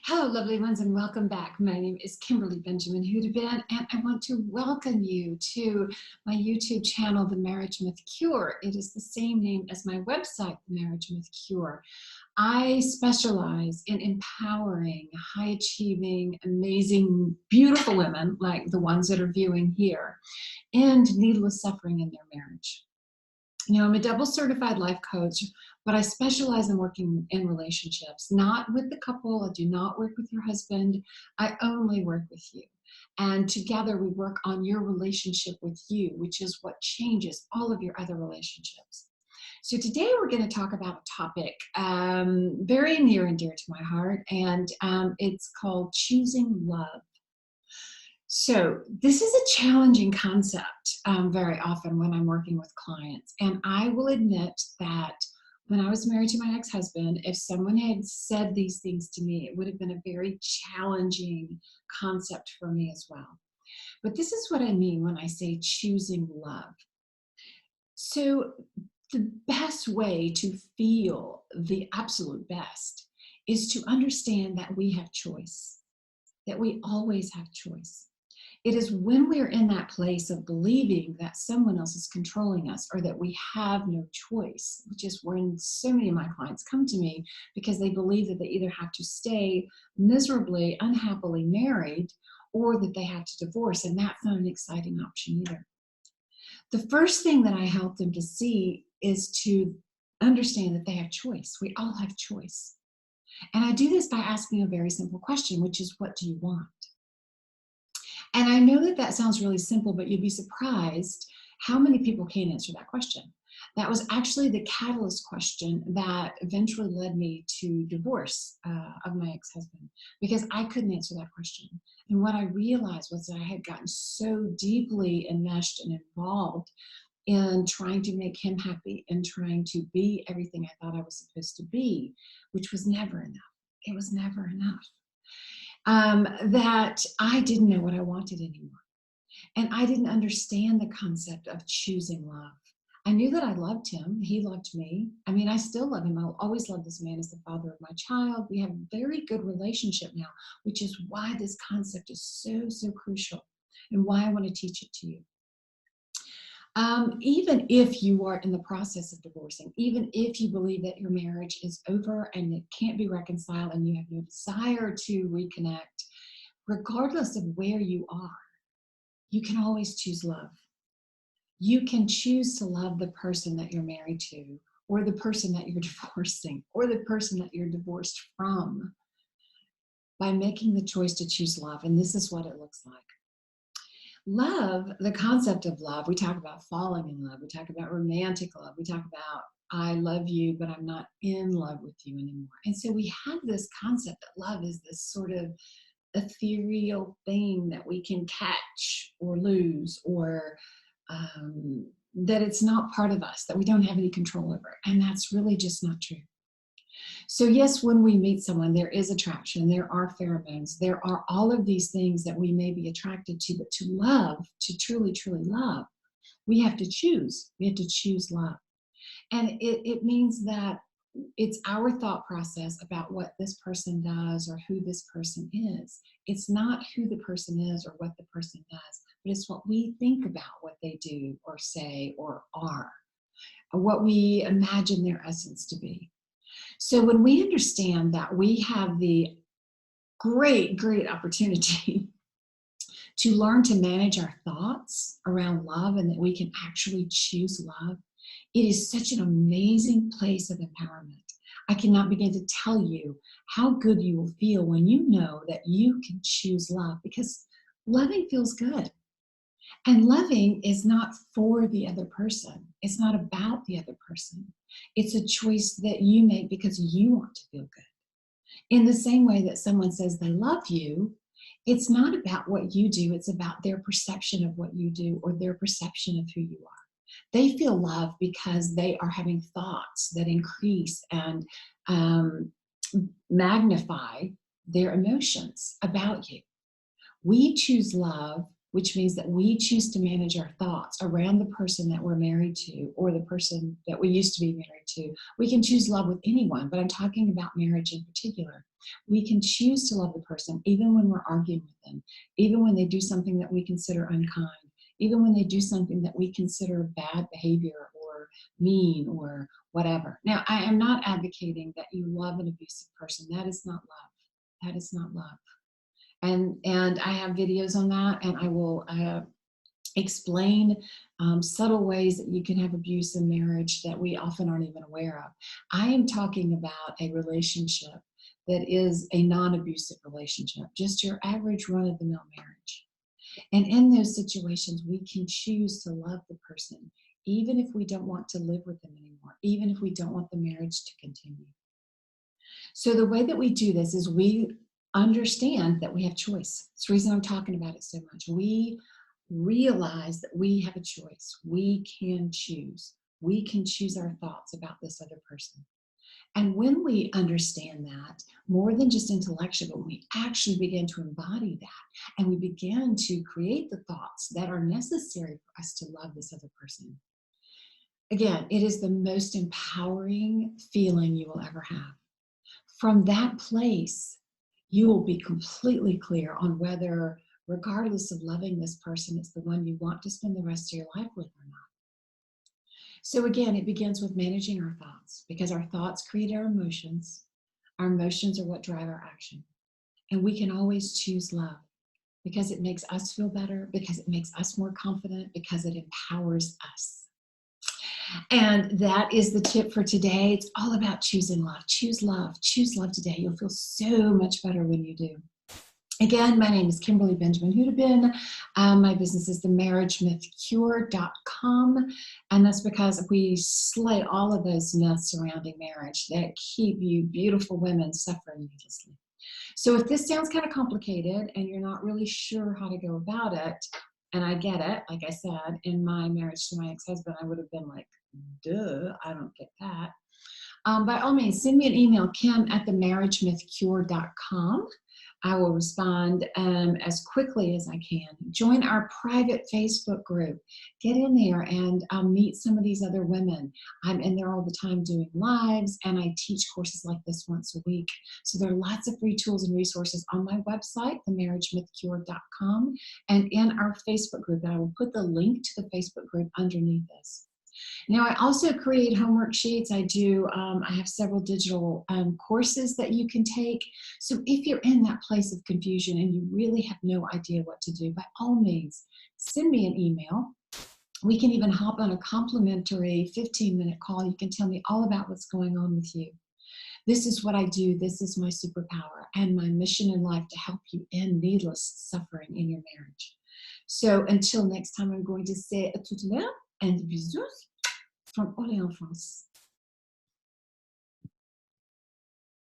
Hello, lovely ones, and welcome back. My name is Kimberly Benjamin Hudebin, and I want to welcome you to my YouTube channel, The Marriage Myth Cure. It is the same name as my website, The Marriage Myth Cure. I specialize in empowering high-achieving, amazing, beautiful women like the ones that are viewing here, and needless suffering in their marriage. I'm a double certified life coach, but I specialize in working in relationships, not with the couple. I do not work with your husband. I only work with you. And together we work on your relationship with you, which is what changes all of your other relationships. So today we're going to talk about a topic very near and dear to my heart, and it's called choosing love. So this is a challenging concept very often when I'm working with clients. And I will admit that when I was married to my ex-husband, if someone had said these things to me, it would have been a very challenging concept for me as well. But this is what I mean when I say choosing love. So the best way to feel the absolute best is to understand that we have choice, that we always have choice. It is when we're in that place of believing that someone else is controlling us or that we have no choice, which is when so many of my clients come to me because they believe that they either have to stay miserably, unhappily married or that they have to divorce, and that's not an exciting option either. The first thing that I help them to see is to understand that they have choice. We all have choice. And I do this by asking a very simple question, which is, what do you want? And I know that that sounds really simple, but you'd be surprised how many people can't answer that question. That was actually the catalyst question that eventually led me to divorce of my ex-husband, because I couldn't answer that question. And what I realized was that I had gotten so deeply enmeshed and involved in trying to make him happy and trying to be everything I thought I was supposed to be, which was never enough. It was never enough. That I didn't know what I wanted anymore. And I didn't understand the concept of choosing love. I knew that I loved him. He loved me. I mean, I still love him. I'll always love this man as the father of my child. We have a very good relationship now, which is why this concept is so, so crucial and why I want to teach it to you. Even if you are in the process of divorcing, even if you believe that your marriage is over and it can't be reconciled and you have no desire to reconnect, regardless of where you are, you can always choose love. You can choose to love the person that you're married to, or the person that you're divorcing, or the person that you're divorced from, by making the choice to choose love. And this is what it looks like. Love, the concept of love, we talk about falling in love, we talk about romantic love, we talk about I love you, but I'm not in love with you anymore. And so we have this concept that love is this sort of ethereal thing that we can catch or lose, or that it's not part of us, that we don't have any control over. And that's really just not true. So yes, when we meet someone, there is attraction, there are pheromones, there are all of these things that we may be attracted to, but to love, to truly, truly love, we have to choose. We have to choose love. And it means that it's our thought process about what this person does or who this person is. It's not who the person is or what the person does, but it's what we think about what they do or say or are, or what we imagine their essence to be. So when we understand that we have the great, great opportunity to learn to manage our thoughts around love and that we can actually choose love, it is such an amazing place of empowerment. I cannot begin to tell you how good you will feel when you know that you can choose love, because loving feels good. And loving is not for the other person. It's not about the other person. It's a choice that you make because you want to feel good. In the same way that someone says they love you, it's not about what you do. It's about their perception of what you do or their perception of who you are. They feel love because they are having thoughts that increase and magnify their emotions about you. We choose love which means that we choose to manage our thoughts around the person that we're married to or the person that we used to be married to. We can choose love with anyone, but I'm talking about marriage in particular. We can choose to love the person even when we're arguing with them, even when they do something that we consider unkind, even when they do something that we consider bad behavior or mean or whatever. Now, I am not advocating that you love an abusive person. That is not love. That is not love. And I have videos on that, and I will explain subtle ways that you can have abuse in marriage that we often aren't even aware of. I am talking about a relationship that is a non-abusive relationship, just your average run-of-the-mill marriage. And in those situations, we can choose to love the person, even if we don't want to live with them anymore, even if we don't want the marriage to continue. So the way that we do this is we understand that we have choice. It's the reason I'm talking about it so much. We realize that we have a choice. We can choose. We can choose our thoughts about this other person. And when we understand that, more than just intellectually, but we actually begin to embody that, and we begin to create the thoughts that are necessary for us to love this other person. Again, it is the most empowering feeling you will ever have. From that place, you will be completely clear on whether, regardless of loving this person, it's the one you want to spend the rest of your life with or not. So again, it begins with managing our thoughts, because our thoughts create our emotions. Our emotions are what drive our action. And we can always choose love, because it makes us feel better, because it makes us more confident, because it empowers us. And that is the tip for today. It's all about choosing love. Choose love. Choose love today. You'll feel so much better when you do. Again, my name is Kimberly Benjamin Hudabin. My business is themarriagemythcure.com. And that's because we slay all of those myths surrounding marriage that keep you beautiful women suffering needlessly. So if this sounds kind of complicated and you're not really sure how to go about it, and I get it, like I said, in my marriage to my ex-husband, I would have been like, duh, I don't get that. By all means, send me an email, kim@themarriagemythcure.com. I will respond as quickly as I can. Join our private Facebook group. Get in there and meet some of these other women. I'm in there all the time doing lives, and I teach courses like this once a week. So there are lots of free tools and resources on my website, themarriagemythcure.com, and in our Facebook group. And I will put the link to the Facebook group underneath this. Now, I also create homework sheets. I have several digital courses that you can take. So if you're in that place of confusion and you really have no idea what to do, by all means, send me an email. We can even hop on a complimentary 15-minute call. You can tell me all about what's going on with you. This is what I do. This is my superpower and my mission in life, to help you end needless suffering in your marriage. So until next time, I'm going to say à toute l'heure and bisous from Orléans, France.